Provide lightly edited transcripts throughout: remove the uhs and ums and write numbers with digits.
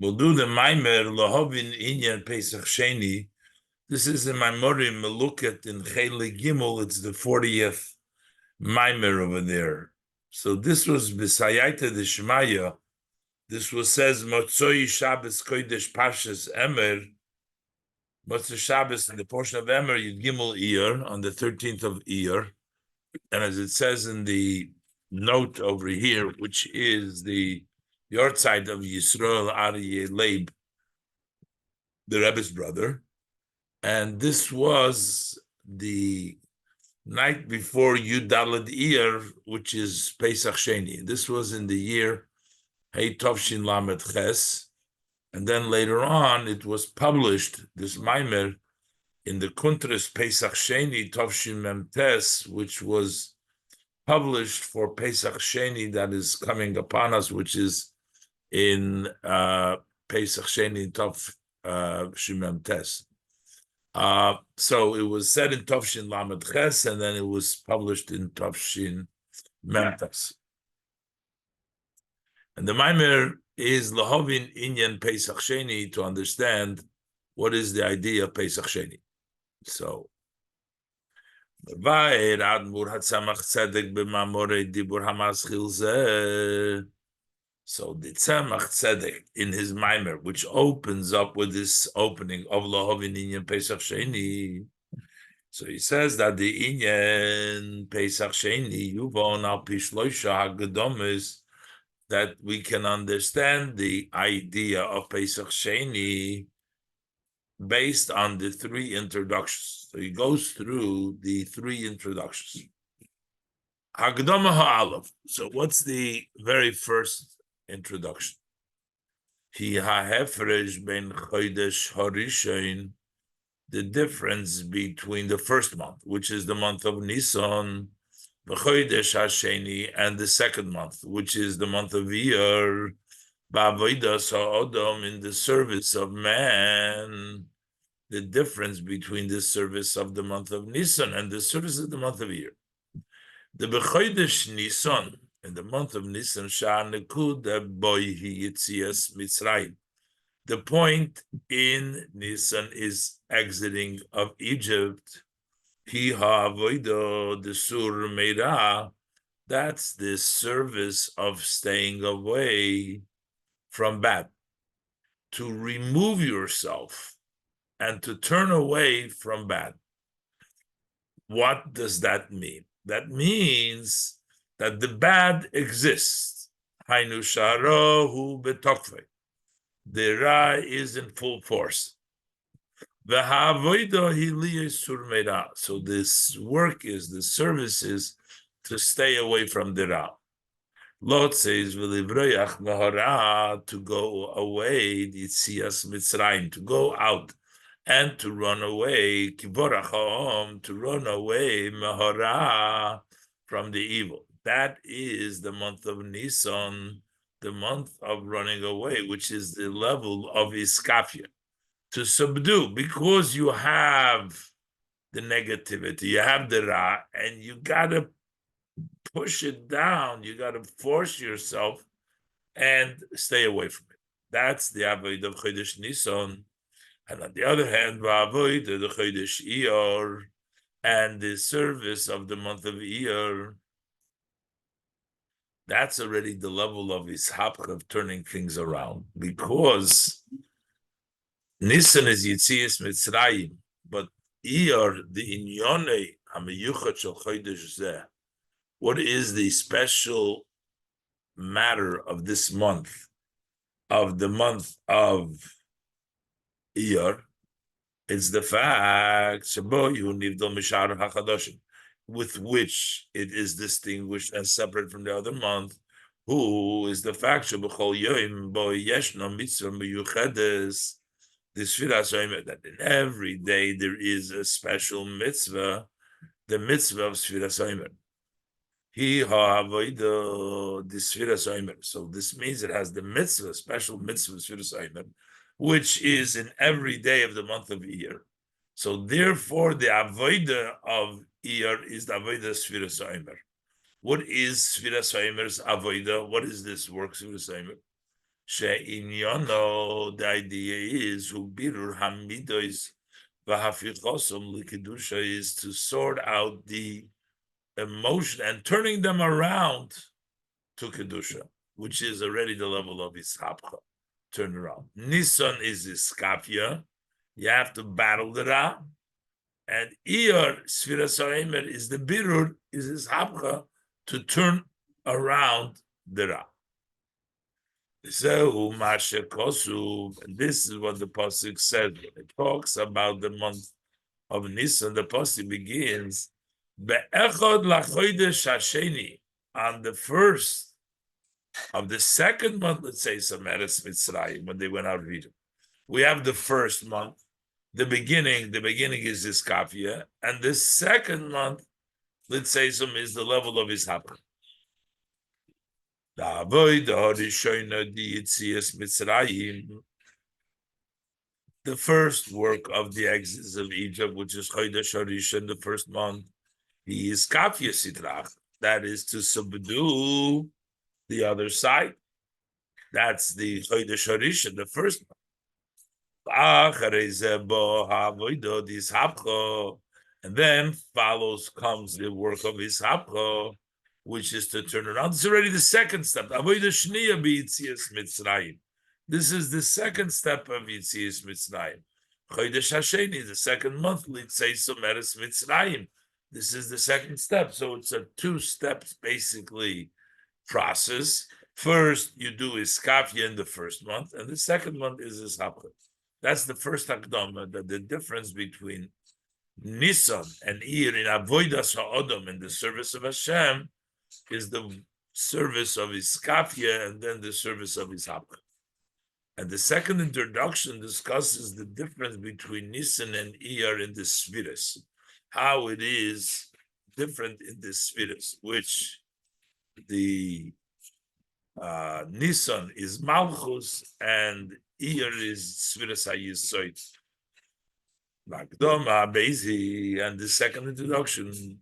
We'll do the Maimer Lahovin Inyan Pesach Sheni. This is in my Mori Melukat in Chele Gimel. It's the 40th Maimer over there. So this was B'Sayayta de Shemaya. This was says Motzoi Shabbos Kodesh Parshas Emer. Motzoi Shabbos in the portion of Emer Yud Gimel Iyar on the 13th of Iyar, and as it says in the note over here, which is the Yortzeit of Yisrael Aryeh Leib, the Rebbe's brother, and this was the night before Yud Daled Iyar, which is Pesach Sheni. This was in the year Hey Tovshin Lamed Ches, and then later on it was published, this Maimer, in the Kuntras Pesach Sheni Tovshin Mem Tes, which was published for Pesach Sheni that is coming upon us, which is in Pesach Sheni Tov Shimem Tes. So it was said in Tovshin Lamed Ches, and then it was published in Tovshin Mem Tes. And the Maimer is Lahovin Inyan Pesach Sheni, to understand what is the idea of Pesach Sheni. So, so the Tzemach Tzedek in his Maimer, which opens up with this opening of Lahovin Inyan Pesach Sheni. So he says that the Inyan Pesach Sheni Yuvon al Pishloisha Hagadomis, that we can understand the idea of Pesach Sheni based on the three introductions. So he goes through the three introductions. Hagdama ha'alav. So what's the very first introduction? Hi ha'hefresh ben chodesh harishain, the difference between the first month, which is the month of Nisan, v'chodesh hasheni, and the second month, which is the month of Iyar, ba'avodas ha'odom, in the service of man. The difference between the service of the month of Nisan and the service of the month of Iyar. The b'chodesh Nisan, in the month of Nisan, sha'anekuda boihi yitzias Mitzrayim. The point in Nisan is exiting of Egypt. Hi ha'avodah the sur meira. That's the service of staying away from bad, to remove yourself and to turn away from bad. What does that mean? That means that the bad exists. Hainu sharohu betokve. The Ra is in full force. So this work is, the service is to stay away from the Ra. Lot says, to go away, to go out and to run away, to run away from the evil. That is the month of Nisan, the month of running away, which is the level of iskafia, to subdue, because you have the negativity, you have the Ra, and you gotta push it down, you gotta force yourself and stay away from it. That's the avoid of Chodesh Nisan. And on the other hand, avoid the Chodesh Iyar, and the service of the month of Iyar, that's already the level of ishapch, of turning things around, because Nisan is Yitzias Mitzrayim, but Iyar, the Inyone Hamiyuchat Shel Chodesh Zeh. What is the special matter of this month, of the month of Iyar? It's the fact with which it is distinguished and separate from the other month, who is the fact that in every day there is a special mitzvah, the mitzvah of Sfiras Omer. So this means it has the mitzvah, special mitzvah Sfiras Omer, which is in every day of the month of Iyar. So therefore, the avodah of Iyar is the avodah Sfiras Omer. What is Sfiras Omer's avodah? What is this work, Sfiras Omer? She'inyono, the idea is who birur hamidos v'hafichosum likedusha is to sort out the emotion and turning them around to kedusha, which is already the level of ishapcha. Turn around. Nisan is iskafia. You have to battle the ra. And Iyar, Sfira Sa'imer, is the birur, is his hapcha, to turn around the Ra. Zehu Masha Kosu, and this is what the Pasuk said. It talks about the month of Nisan. The Pasuk begins, Be'echod lachodesh hasheni, on the first of the second month, let's say, Sameres Mitzrayim, when they went out of Egypt. We have the first month. The beginning is Iskafia, and the second month, let's say, some is the level of his happer. The first work of the exodus of Egypt, which is Chodesh Harishon, the first month, he is Kafia Sitrach. That is to subdue the other side. That's the Chodesh Harishon, the first month. And then comes the work of Ishapcha, which is to turn around. This is already the second step. This is the second step of Yitzias Mitzrayim. Chodesh Hasheni, the second month, Litzeisum Eretz Mitzrayim. This is the second step. So it's a two steps basically process. First, you do Iskafia in the first month, and the second month is Ishapcha. That's the first Akdama, that the difference between Nisan and Ir in Avodas HaOdom, in the service of Hashem, is the service of Iskafia and then the service of Ishapcha. And the second introduction discusses the difference between Nisan and Iyar in the Sfiras, how it is different in the Sfiras, which the Nisan is Malchus and Iyar is Sfiras HaYisoid. Makdoma, Bezi, and the second introduction,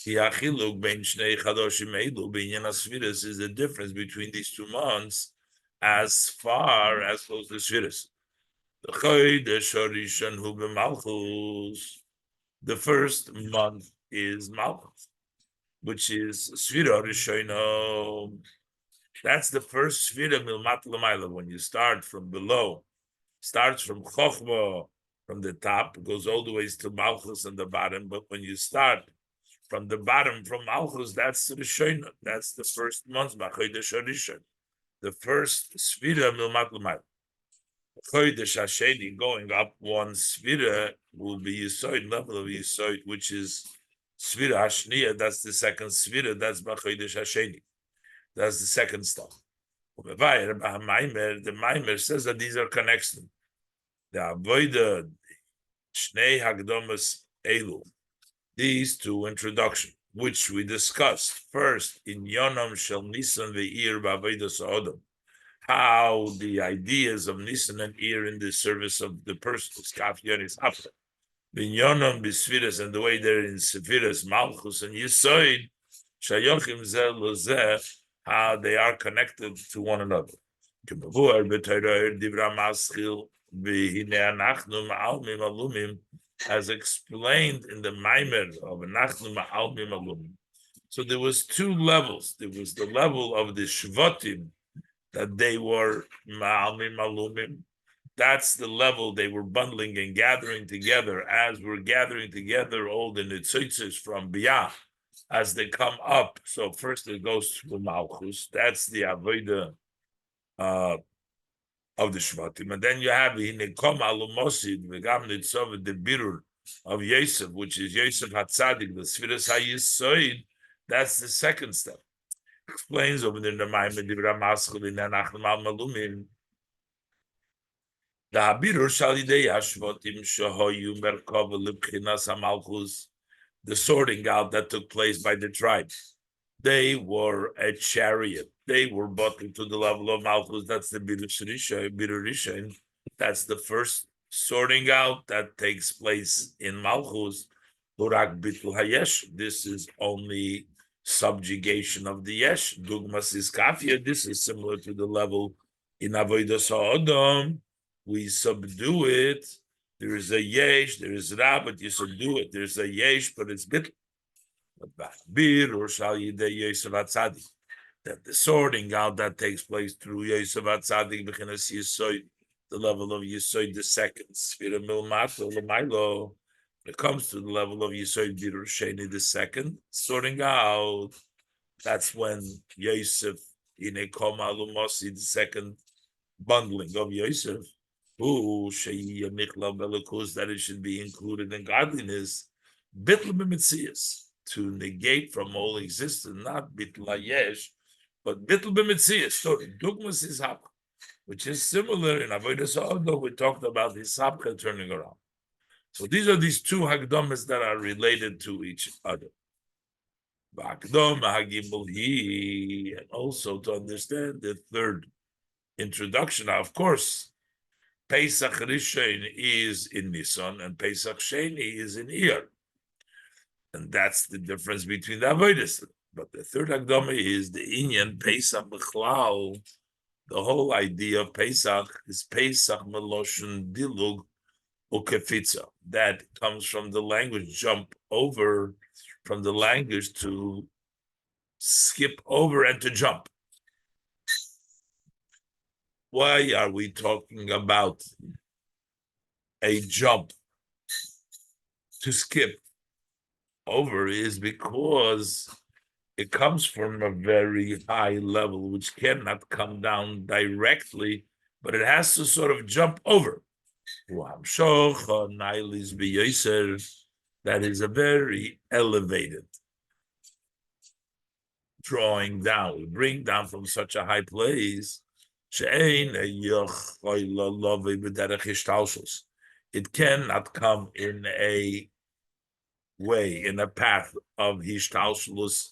Hiachiluk Ben Shnei Chadoshim Eilu Binyan Sfiras is the difference between these 2 months as far as close to Sfiras. The Chodesh Harishon Hu b'Malchus. The first month is Malchus, which is Sfira Rishona. That's the first Sfira Milmat L'mayla. When you start from below, starts from Chochma, from the top, goes all the way to Malchus on the bottom. But when you start from the bottom, from Malchus, that's Rishona. That's the first month, Chodesh Harishon. The first Sfira Milmat L'mayla. Chodesh Hasheni, going up 1 Sfira, will be Yisoid, level of Yisoid, which is Sfira Hashniya. That's the second Sfira. That's Chodesh Hasheni. That's the second step. The Maimer says that these are connected. The Avoida Shnei Hagdomas Elu. These 2 introductions, which we discussed first in Yonam Shel Nisan ve'ir ba'avodas ha'odom, how the ideas of Nisan and Ir in the service of the person is Kafyan is after. In Yonam b'Sfiras, and the way they're in Sefiras, Malchus and Yisoid, Shayochim Zeh Lozeh, how they are connected to one another. As explained in the Maimer of Nachnu Ma'almim Alumim. So there was 2 levels. There was the level of the Shvatim, that they were Ma'almim Alumim. That's the level they were bundling and gathering together, as we're gathering together all the Nitzitzis from Biyah, as they come up. So first it goes through Malchus. That's the Avodah of the Shvatim. And then you have Hinekom Alumosid, Vegam Nitzov, the Birur of Yosef, which is Yosef HaTzadik, the Sfiras HaYisoid. That's the second step. Explains over there in the Maimer Dibra Maskul in Anachim Al Malumim. The Habirur Shalidei Hashvotim Shahoyu Merkov Libchinas HaMalchus, the sorting out that took place by the tribes. They were a chariot. They were brought to the level of Malchus. That's the Birur Rishon. That's the first sorting out that takes place in Malchus. Burak Bitul Hayesh. This is only subjugation of the Yesh. Dugmas is Kafia. This is similar to the level In Avodas Ha'odom, we subdue it. There is a yesh, there is ra, but you subdue it. There's a yesh, but it's bitl. That the sorting out that takes place through Yosef Atzadik B'chinas Yisoid, the level of Yisoid, the second Sfira Milmato L'Mailo. When it comes to the level of Yisoid Birur Sheni, the second sorting out, that's when Yosef in a Koma Lumosi, the second bundling of Yosef, who that it should be included in godliness, bitl b'mitzias, to negate from all existence, not bitl yesh, but bitl b'mitzias. So dogmas is hap, which is similar in Avodas Ha'odom. We talked about his hapka turning around. So these are these two hagdomas that are related to each other. And also to understand the third introduction. Now, of course, Pesach Rishon is in Nisan and Pesach Sheni is in Iyar. And that's the difference between the Avodas. But the third Akdama is the Inyan Pesach B'chlal. The whole idea of Pesach is Pesach Meloshen Dilug Ukefitza. That comes from the language jump over, from the language to skip over and to jump. Why are we talking about a jump to skip over? Is because it comes from a very high level, which cannot come down directly, but it has to sort of jump over. That is a very elevated drawing down. We bring down from such a high place. It cannot come in a way, in a path of hishtalshlus,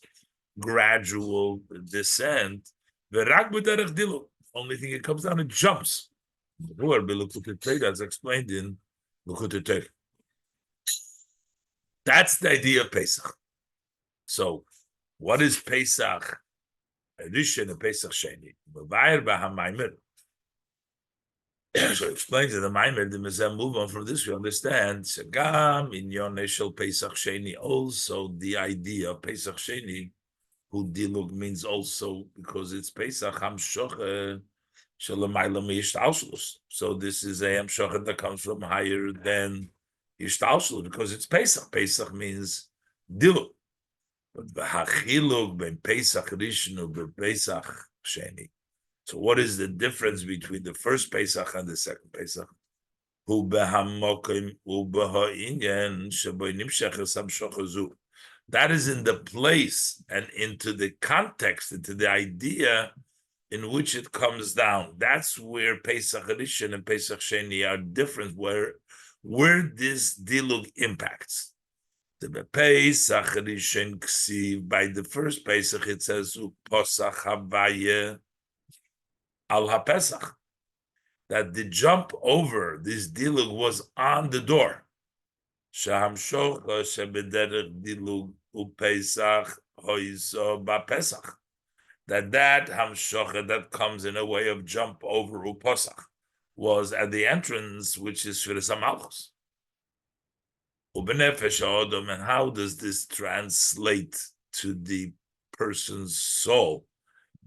gradual descent. Only thing it comes down, it jumps. That's explained in Likutei Torah. That's the idea of Pesach. So, what is Pesach Rishon and Pesach Sheni? So it explains in the Maimer, the Mezem move on from this, we understand, Segam in Yoneshel Pesach Sheni, also the idea of Pesach Sheni, who dilug means also because it's Pesach, Hamshoche, Shalamayla Mishtalshlus. So this is a Hamshoche that comes from higher than Yishtalshlus because it's Pesach. Pesach means dilug. But V'hachilug ben Pesach Rishon ben Pesach Sheni. So what is the difference between the first Pesach and the second Pesach? That is in the place and into the context, into the idea in which it comes down. That's where Pesach Rishon and Pesach Sheni are different, where this dilug impacts. The Pesach Rishon Ksiv, by the first Pesach, it says Posach Havaya Al HaPesach, that the jump over this dilug was on the door. Shahamshocha shebederech dilug uPesach hoizo ba'Pesach. That hamshocha that comes in a way of jump over uPesach was at the entrance, which is Shviras HaMalchus. Ubenefesh ha'odom, and how does this translate to the person's soul?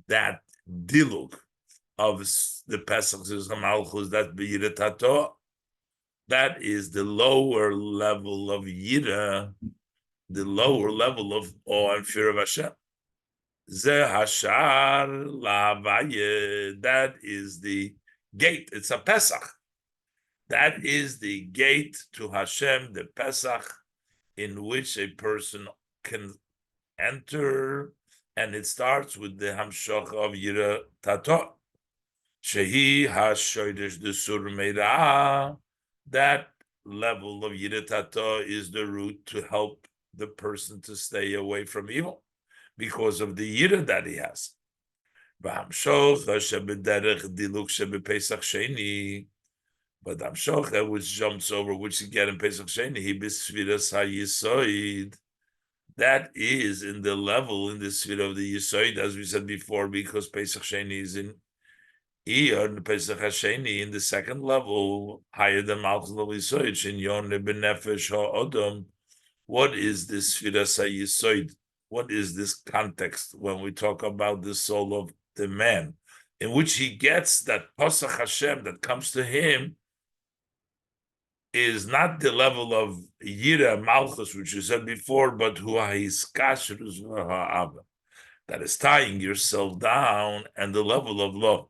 That dilug of the Pesach Malchus, that B'Yira Tato, that is the lower level of Yira, the lower level of awe and fear of Hashem. Zeh Hashar La'avaye, that is the gate. It's a Pesach. That is the gate to Hashem, the Pesach, in which a person can enter, and it starts with the Hamshoch of Yira Tato. Shehi hashoidesh the surmeira, that level of yiratato is the route to help the person to stay away from evil because of the yira that he has. But Hamshocha, which jumps over, which you get in Pesach Sheni, he bisviras hayisoid. That is in the level, in the sphere of the yisoid, as we said before, because Pesach Sheni is in In Pesach Hasheni, in the second level, higher than Malchus Yisoid, in Yon Benefesh HaOdom, what is this Firas HaYisoid? What is this context when we talk about the soul of the man, in which he gets that Pasach Hashem that comes to him is not the level of Yira Malchus, which you said before, but Huahis Kashrus Ha'ava, that is tying yourself down, and the level of love.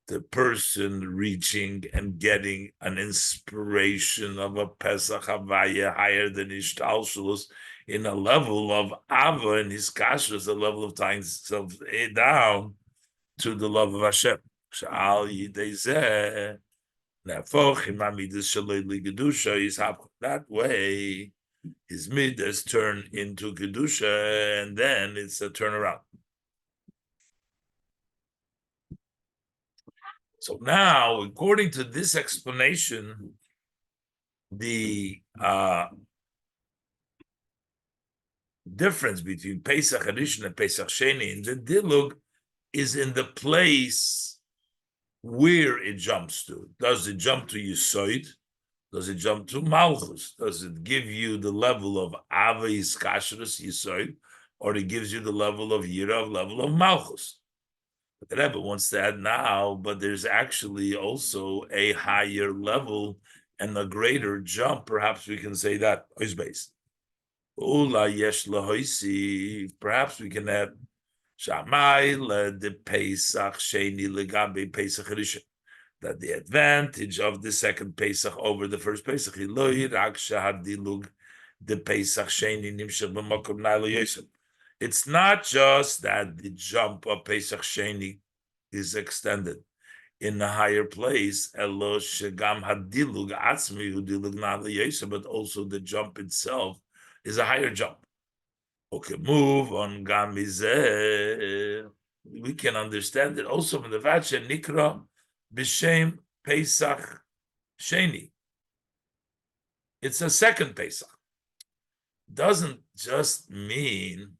The person reaching and getting an inspiration of a Pesach Havaya higher than Ishtalshalos in a level of Ava and his kashrus, a level of tying himself down to the love of Hashem. That way, his midas turn into kedusha, and then it's a turnaround. So now, according to this explanation, the difference between Pesach Rishon and Pesach Sheni and the Dilug is in the place where it jumps to. Does it jump to Yisoid? Does it jump to Malchus? Does it give you the level of Ava Yiskashrus Yisoid, or it gives you the level of Yira, level of Malchus? But the Rebbe wants to add now, but there's actually also a higher level and a greater jump. Perhaps we can say that is based. Perhaps we can add the Pesach Sheni legabe Pesach Rishon, that the advantage of the second Pesach over the first Pesach, the Pesach Sheni nimshach b'makom na'lo yosef. It's not just that the jump of Pesach Sheni is extended in a higher place, but also the jump itself is a higher jump. Okay, move on. We can understand it also from the fact that Nikra b'shem Pesach Sheni. It's a second Pesach. Doesn't just mean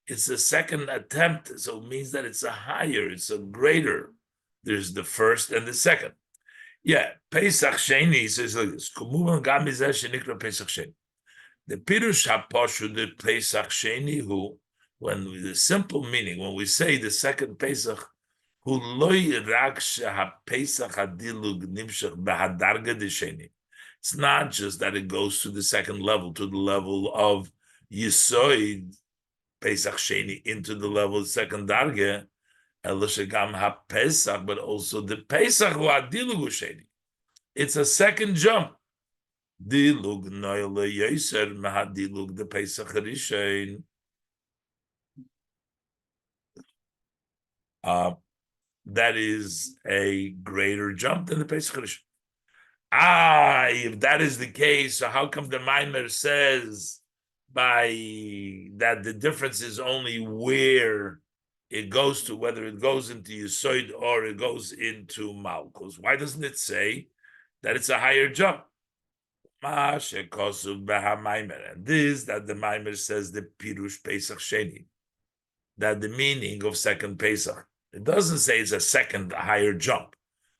it's a second attempt, so it means that it's a higher, it's a greater. There's the first and the second. Yeah, Pesach Sheni says like this. Pesach Sheni. The Pirush HaPoshu, the Pesach Sheni, who, when the simple meaning, when we say the second Pesach, who loy rak sheha-Pesach hadilug nimshach behadarga de Sheni. It's not just that it goes to the second level, to the level of Yisoid, Pesach Sheni, into the level of second darge, Elishagam ha-Pesach, but also the Pesach who adilugu Sheni. It's a second jump. Dilug noyle yoser mahadilug the Pesach Rishon. That is a greater jump than the Pesach Rishon. If that is the case, so how come the Maimer says by that the difference is only where it goes to, whether it goes into Yisoid or it goes into Malchus? Why doesn't it say that it's a higher jump? And this, that the Maimer says the Pirush Pesach Sheni, that the meaning of second Pesach, it doesn't say it's a second higher jump,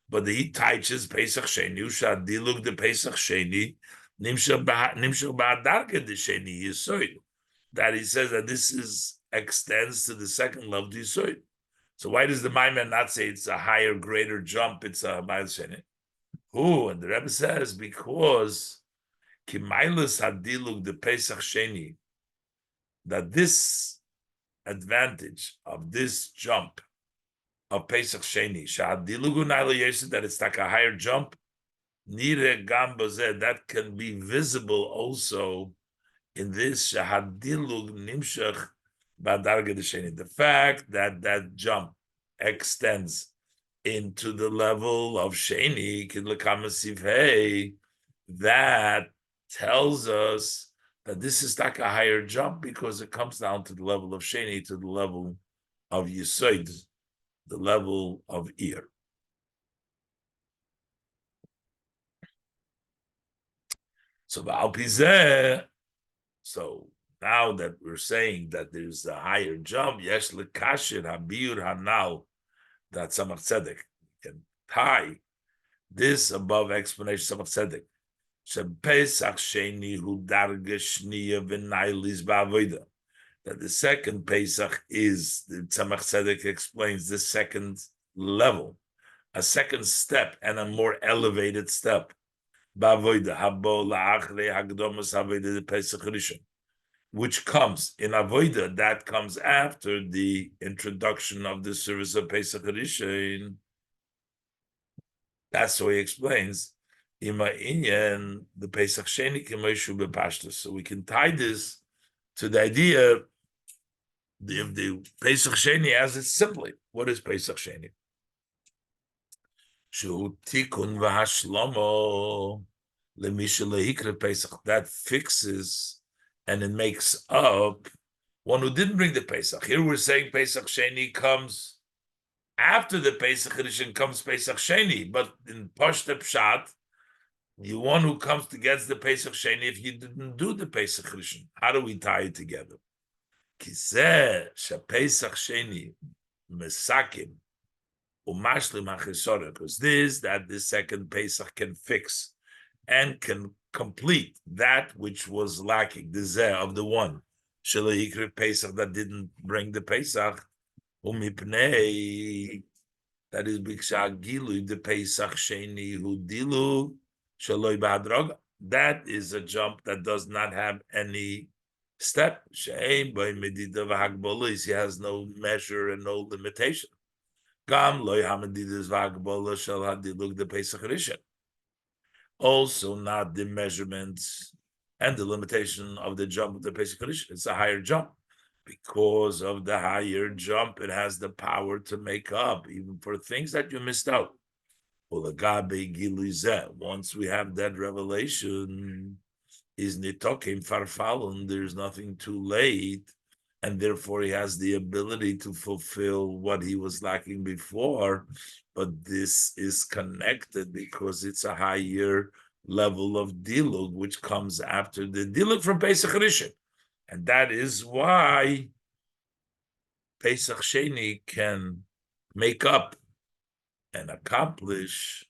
but he teaches Pesach Sheni, Dilug the Pesach Sheni, Nimshach Ba'adarke the Sheni Yisoid, that he says that this is extends to the second level of Yisoid. So why does the Maimer not say it's a higher, greater jump? It's a Ba'al Sheni. And the Rebbe says because Kimailus Hadilug the Pesach Sheni, that this advantage of this jump of Pesach Sheni, Shahadilugu Naila Yosef, that it's like a higher jump, Nire Gambazeh, that can be visible also in this Shahadilug Nimshach Badarga Sheni. The fact that that jump extends into the level of Sheni, Kidlakamasiv, that tells us that this is like a higher jump because it comes down to the level of Sheni, to the level of Yisoid, the level of ear. So so now that we're saying that there's a higher jump, yes, lekashir habir hanal, That's Samach Tzedek. You can tie this above explanation Samach Tzedek. Pesach Sheni Hu Darga Shniya V'Nailis Ba'avoda. That the second Pesach is, the Tzemach Tzedek explains, the second level, a second step and a more elevated step. Ba'avoda Habo La'achrei Hagdomas Avoda the Pesach Rishon, which comes in Avoda, that comes after the introduction of the service of Pesach Rishon. That's what he explains. Ima Inyan, the Pesach Sheni K'moishu B'Pashtus. So we can tie this to the idea of the Pesach Sheni as it simply. What is Pesach Sheni? Shu Tikun V'Hashlomo Lemisha Lehikra Pesach. That fixes and it makes up one who didn't bring the Pesach. Here we're saying Pesach Sheni comes after the Pesach Rishon, comes Pesach Sheni, but in Pashta Pshat, the one who comes to get the Pesach Sheni if you didn't do the Pesach Rishon. How do we tie it together? Kiseh Pesach Sheni Mesakim Umashlim HaChisora, because this, that the second Pesach can fix and can complete that which was lacking, the Zeh of the one. Shalahikri Pesach that didn't bring the Pesach. Umipnei, that is Biksha Gilu, the Pesach Sheni Hu Dilu Shaloi Ba'adroga. That is a jump that does not have any step. She'ein by Medida V'Hagbola, he has no measure and no limitation. Gam Loi HaMedidas V'Hagbola Shal HaDilug the Pesach Rishon. Also not the measurements and the limitation of the jump of the Pesach Rishon. It's a higher jump. Because of the higher jump, it has the power to make up even for things that you missed out. Once we have that revelation, is nitokim farfalun, there's nothing too late, and therefore he has the ability to fulfill what he was lacking before. But this is connected because it's a higher level of dilug, which comes after the dilug from Pesach Rishon. And that is why Pesach Sheni can make up and accomplish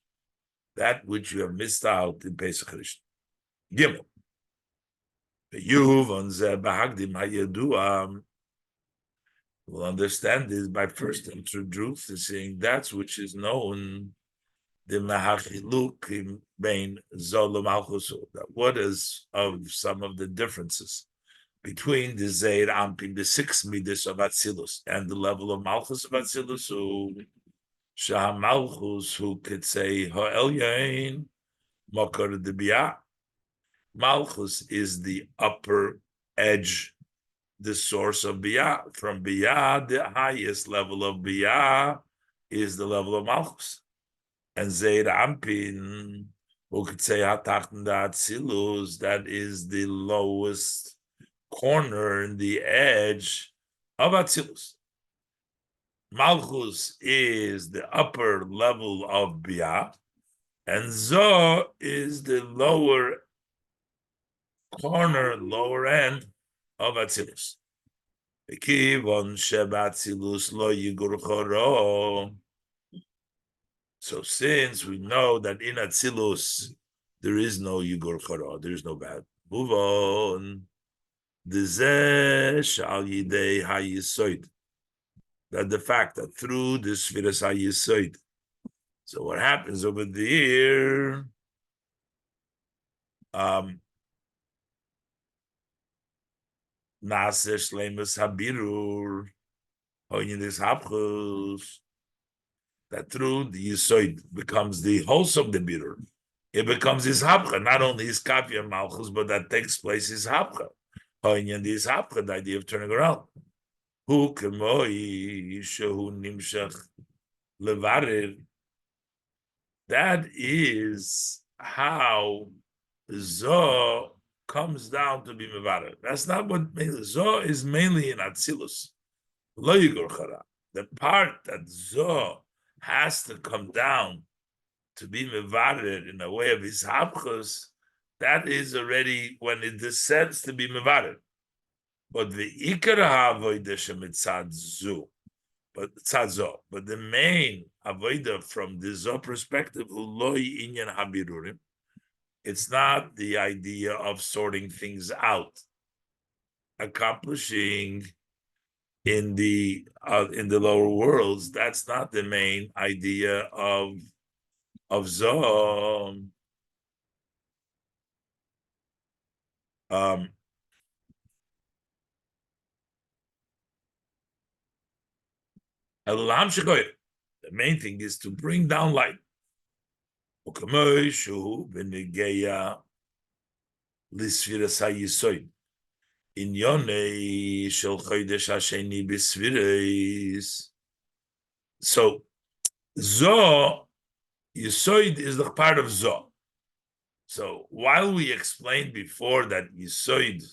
that which you have missed out in Pesach Rishon. Gimel. We'll understand this by first introducing that which is known, the Mahachiluk bein Zolam Alchusu. That what is of some of the differences between the Zeir Ampin, the 6 midas of Atzilus, and the level of Malchus of Atzilus, who Shah Malchus, who could say Ha'elyain Makar de Biyah. Malchus is the upper edge, the source of Biyah. From Biyah, the highest level of Biyah is the level of Malchus. And Zeir Ampin, who could say Hatachten da Atzilus, that is the lowest corner in the edge of Atzilus. Malchus is the upper level of Biyah, and Zo is the lower corner, lower end of Atzilus. So since we know that in Atzilus there is no Yigur Chara, there is no bad. Move on. That the fact that through the Sfiras HaYisoid, so what happens over there, Naseh Shleimus Habirur, Hoynis Hapchus, that through the Yisoid becomes the wholesome the Birur. It becomes his Hapcha, not only his Kafir Malchus, but that takes place his Hapcha. Hoynin is Hapcha, the idea of turning around. Hu kemoi shehu nimshach levarir. That is how Zo comes down to be mevarer. That's not what Zo is mainly in Atzilus. Lo yigur chara. The part that Zo has to come down to be mevarer in a way of his hapchus, that is already when it descends to be mevarer. But the ikar ha'avodah shemitzad Zu, but tzad But the main avodah from the zo perspective, inyan habirurim. It's not the idea of sorting things out, accomplishing in the lower worlds. That's not the main idea of zo. The main thing is to bring down light. So zo yisoid is the part of zo. So while we explained before that yisoid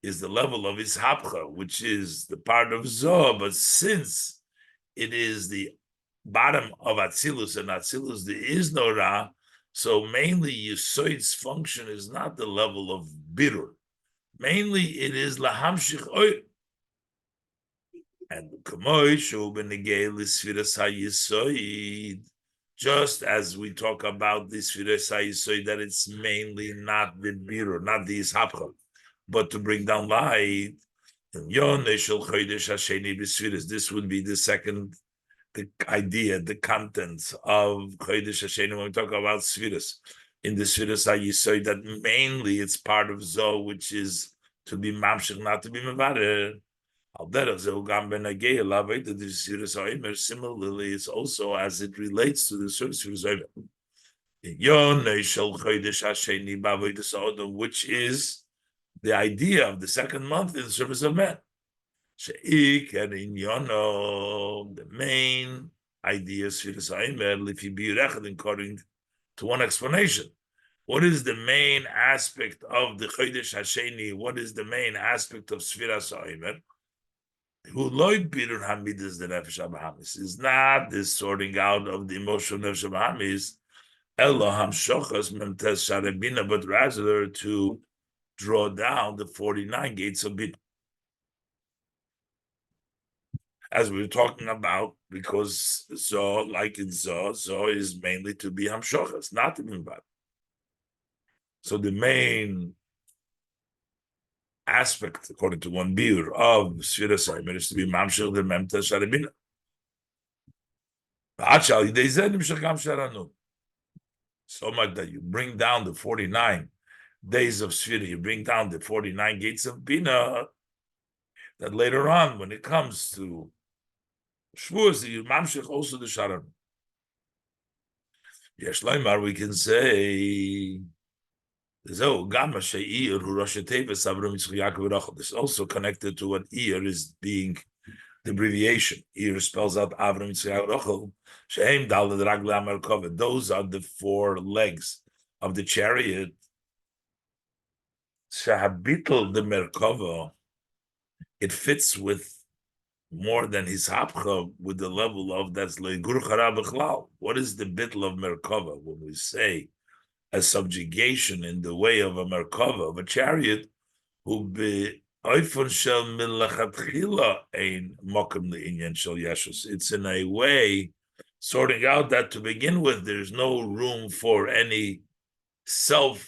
is the level of ishapcha, which is the part of zo, but since it is the bottom of Atzilus, and Atzilus there is no Ra, so mainly Yisoid's function is not the level of Birur. Mainly it is Lahamshich Oy. And Kamoy Shu Benegay Lisfiras HaYisoid, just as we talk about this Sfiras HaYisoid, that it's mainly not the Birur, not the Ishapcha, but to bring down light. This would be the second, the idea, the contents of Chodesh Hashem when we talk about Sfiras. In the Sfiras HaYisoid, that mainly it's part of Zoh, which is to be Mamshech, not to be Mevarer. Similarly, it's also as it relates to the Sfiras HaYisoid, which is the idea of the second month in the service of man. The main idea is according to one explanation. What is the main aspect of the Chodesh Hasheni? What is the main aspect of Sfiras Ha'omer? Who loyd birur hamidus the nefesh habahamis is not this sorting out of the emotional nefesh habahamis, elo hamshochas memtes sharebina, but rather to draw down the 49 gates of bina. As we were talking about, because zo, like in zo is mainly to be hamshochas, not to be bad. So the main aspect, according to one biur, of Sfiras Ha'omer is to be mamshech the memta sharabina. So much that you bring down the 49 days of Sfira, you bring down the 49 gates of Bina, that later on, when it comes to Shavuos, you mamshech also the Sharon. Yesh Leimar, we can say, this is also connected to what Ir is being the abbreviation. Ir spells out Avram Yitzchak Rachel. Shehem Daled Ragla Merkava. Those are the four legs of the chariot. Shahabitl the Merkava. It fits with more than his hapcha, with the level of that's Leigur Chara B'chlal. What is the bitl of Merkava? When we say a subjugation in the way of a Merkava, of a chariot, who be oifon shel milachatchila ein mokem le'inyan shel yeshus. It's in a way sorting out that to begin with, there's no room for any self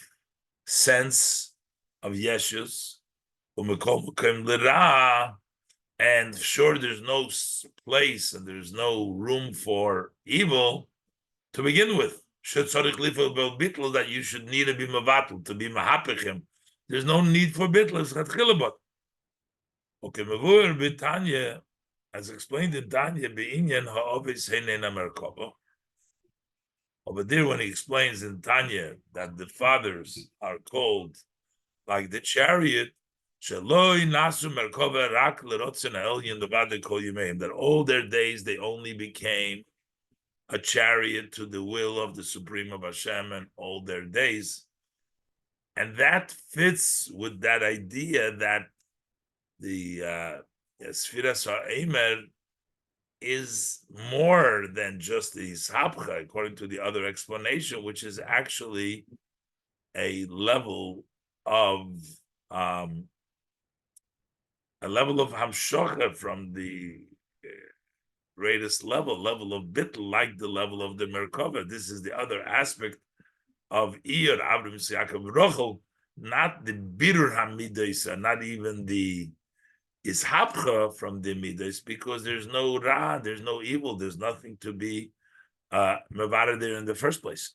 sense of yeshus. And sure, there's no place and there's no room for evil to begin with. That you should need to be mavatl, to be mahapechim. There's no need for bitl. Okay, mavur b'Tanya, as explained in Tanya, be'inyan ha'ovis heinen merkava. Over there, when he explains in Tanya that the fathers are called like the chariot, that all their days they only became a chariot to the will of the Supreme of Hashem and all their days. And that fits with that idea that the Sfiras HaOmer is more than just the Ishapcha, according to the other explanation, which is actually a level of hamshocha from the greatest level of bittul, like the level of the Merkava. This is the other aspect of Iyar, Avram Yaakov Rochel, not the Birur HaMidos, not even the Ishapcha from the Midos, because there's no Ra, there's no evil, there's nothing to be Mavada there in the first place.